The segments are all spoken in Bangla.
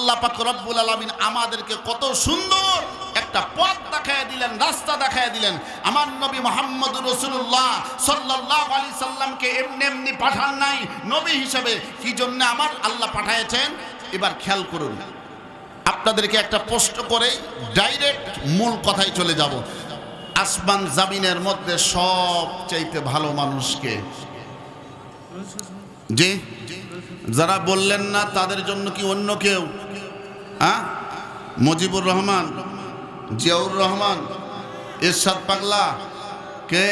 আল্লাহ পাক রব্বুল আলামিন আমাদেরকে কত সুন্দর একটা পথ দেখায় দিলেন, রাস্তা দেখায় দিলেন। আমার নবী মুহাম্মদুর রাসূলুল্লাহ সাল্লাল্লাহু আলাইহি সাল্লামকে এমনি এমনি পাঠান নাই নবী হিসেবে, কি জন্য আমার আল্লাহ পাঠাইছেন এবার খেয়াল করুন। আপনাদেরকে একটা প্রশ্ন করে ডাইরেক্ট মূল কথায় চলে যাব। আসমান জমিনের মধ্যে সবচাইতে ভালো মানুষকে, জি যারা বললেন না তাদের জন্য কি অন্য কেউ? হ্যাঁ, মুজিবুর রহমান, জিয়াউর রহমান, ইরশাদ পাগলা, কে?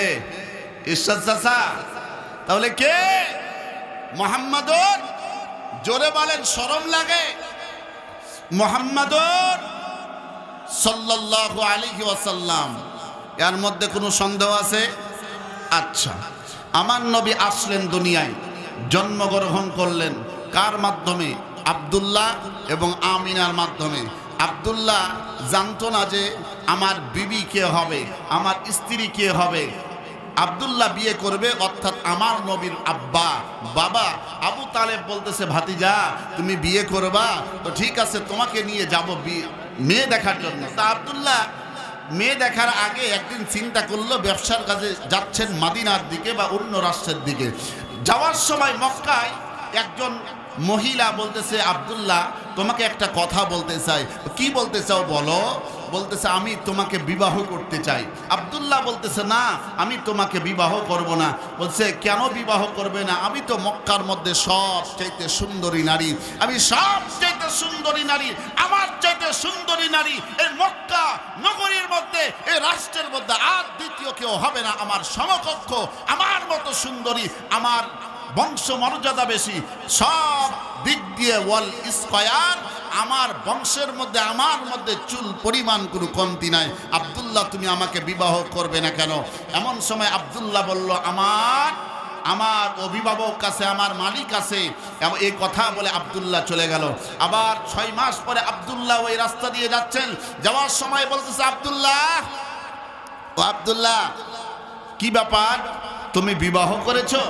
ইরশাদ চাচা, তাহলে কে? মুহাম্মাদুর, জোরে বলেন, শরম লাগে। মুহাম্মাদুর সাল্লাল্লাহু আলাইহি ওয়াসাল্লাম, এর মধ্যে কোনো সন্দেহ আছে? আচ্ছা, আমার নবী আসলেন দুনিয়ায়, জন্মগ্রহণ করলেন কার মাধ্যমে? আব্দুল্লাহ এবং আমিনার মাধ্যমে। আব্দুল্লাহ জানতো না যে আমার বিবি কে হবে, আমার স্ত্রী কে হবে। আব্দুল্লাহ বিয়ে করবে, অর্থাৎ আমার নবীর আব্বা বাবা আবু তালেব বলতেছে, ভাতিজা তুমি বিয়ে করবা তো ঠিক আছে, তোমাকে নিয়ে যাব মেয়ে দেখার জন্য। তা আব্দুল্লাহ মেয়ে দেখার আগে একদিন চিন্তা করলো, ব্যবসার কাজে যাচ্ছেন মাদিনার দিকে বা অন্য রাষ্ট্রের দিকে। যাওয়ার সময় মক্কায় একজন মহিলা বলতেছে, আব্দুল্লাহ তোমাকে একটা কথা বলতে চাই। কি বলতে চাও বলো? বলতেছে, আমি তোমাকে বিবাহ করতে চাই। আব্দুল্লাহ বলতেছে, না আমি তোমাকে বিবাহ করব না। বলছে, কেন বিবাহ করবে না? আমি তো মক্কার মধ্যে সবচাইতে সুন্দরী নারী, আমি সবচাইতে সুন্দরী নারী, আমার চাইতে সুন্দরী নারী এই মক্কা নগরীর মধ্যে, এই রাষ্ট্রের মধ্যে আর দ্বিতীয় কেউ হবে না আমার সমকক্ষ, আমার মতো সুন্দরী, আমার বংশ মর্যাদা বেশি, সব দিক দিয়ে ওয়াল স্কয়ার আমার বংশের মধ্যে, আমার মধ্যে চুল পরিমাণ কোনো কমতি নাই। আব্দুল্লাহ তুমি আমাকে বিবাহ করবে না কেন? এমন সময় আব্দুল্লাহ বলল, আমার অভিভাবক আছে, আমার মালিক আছে। এই কথা বলে আব্দুল্লাহ চলে গেল। আবার 6 মাস পরে আব্দুল্লাহ ওই রাস্তা দিয়ে যাচ্ছেন, যাওয়ার সময় বলতেছে, আব্দুল্লাহ ও আব্দুল্লাহ কি ব্যাপার, তুমি বিবাহ করেছো?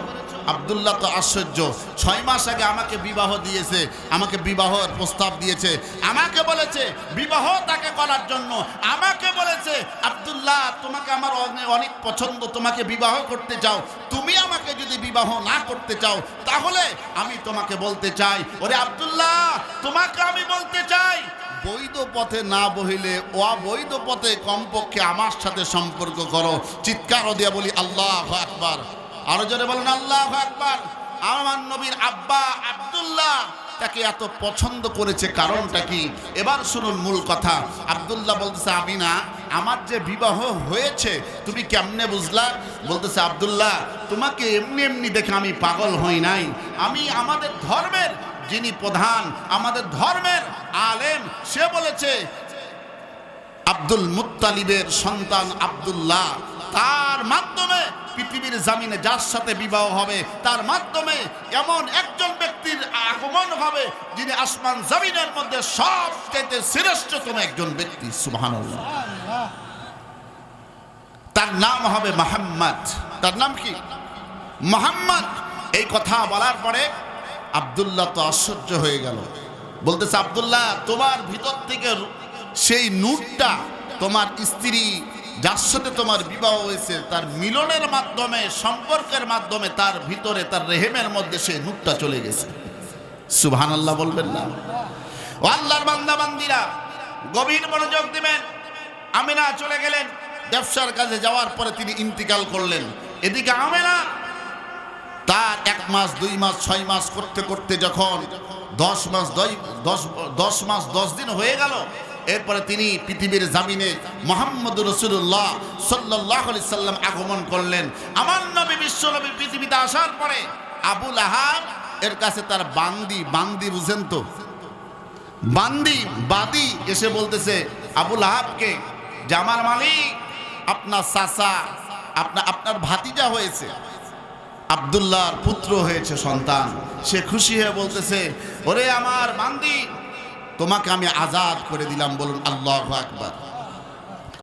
আব্দুল্লাহ তো আশ্চর্য, 6 মাস আগে আমাকে বিবাহ দিয়েছে, আমাকে বিবাহের প্রস্তাব দিয়েছে, আমাকে বলেছে বিবাহ তাকে করার জন্য, আমাকে বলেছে আব্দুল্লাহ তোমাকে আমার অনেক পছন্দ, তোমাকে বিবাহ করতে চাও, তুমি আমাকে যদি বিবাহ না করতে চাও তাহলে আমি তোমাকে বলতে চাই, ওরে আব্দুল্লাহ তোমাকে আমি বলতে চাই, বৈধ পথে না বহিলে অবৈধ পথে কমপক্ষে আমার সাথে সম্পর্ক করো। চিৎকার দিয়ে বলি আল্লাহু আকবার, আরো জোরে বলেন আল্লাহু আকবার। আমার নবীর আব্বা আব্দুল্লাহ তাকে এত পছন্দ করেছে, কারণটা কি? এবার শুনুন মূল কথা। আব্দুল্লাহ বলতেছে, আমি না, আমার যে বিবাহ হয়েছে তুমি কেমনে বুঝলা? বলতেছে, আব্দুল্লাহ তোমাকে এমনি এমনি দেখে আমি পাগল হই নাই, আমি আমাদের ধর্মের যিনি প্রধান, আমাদের ধর্মের আলেম, সে বলেছে আব্দুল মুত্তালিবের সন্তান আব্দুল্লাহ, তার মাধ্যমে পৃথিবীর জমিনে যার সাথে বিবাহ হবে তার মাধ্যমে এমন একজন ব্যক্তির আগমন হবে যিনি আসমান জমিনের মধ্যে সবচেয়ে শ্রেষ্ঠতম একজন ব্যক্তি। সুবহানাল্লাহ। তার নাম হবে মুহাম্মদ। তার নাম কি? মুহাম্মদ। এই কথা বলার পরে আব্দুল্লাহ তো আশ্চর্য হয়ে গেল, বলতেছে, আব্দুল্লাহ তোমার ভিতর থেকে সেই নূরটা, তোমার স্ত্রী যার সাথে তোমার বিবাহ হয়েছে তার মিলনের মাধ্যমে, সম্পর্কের মাধ্যমে তার ভিতরে, তার রেহেমের মধ্যে সেই নূরটা চলে গেছে। সুবহানাল্লাহ বলবেন না? ও আল্লাহর বান্দা বান্দিরা, গভীর মনোযোগ দিবেন। আমিনা চলে গেলেন ব্যবসার কাজে, যাওয়ার পরে তিনি ইন্তিকাল করলেন। এদিকে আমিনা তার 1 মাস 2 মাস 6 মাস করতে করতে যখন 10 মাস 10 দিন হয়ে গেল, এরপরে তিনি পৃথিবীর জমিনে মুহাম্মদুর রাসূলুল্লাহ সাল্লাল্লাহু আলাইহি সাল্লাম আগমন করলেন। আমার নবী বিশ্বনবী পৃথিবীতে আসার পরে আবু লাহাব এর কাছে তার বান্দি বুঝেন তো, বাদী এসে বলতেছে আবু লাহাবকে যে, আমার মালিক আপনার চাচা, আপনার ভাতিজা হয়েছে, আব্দুল্লাহর পুত্র হয়েছে সন্তান। সে খুশি হয়ে বলতেছে, ওরে আমার বান্দি, তোমাকে আমি আজাদ করে দিলাম। বলুন আল্লাহু আকবার।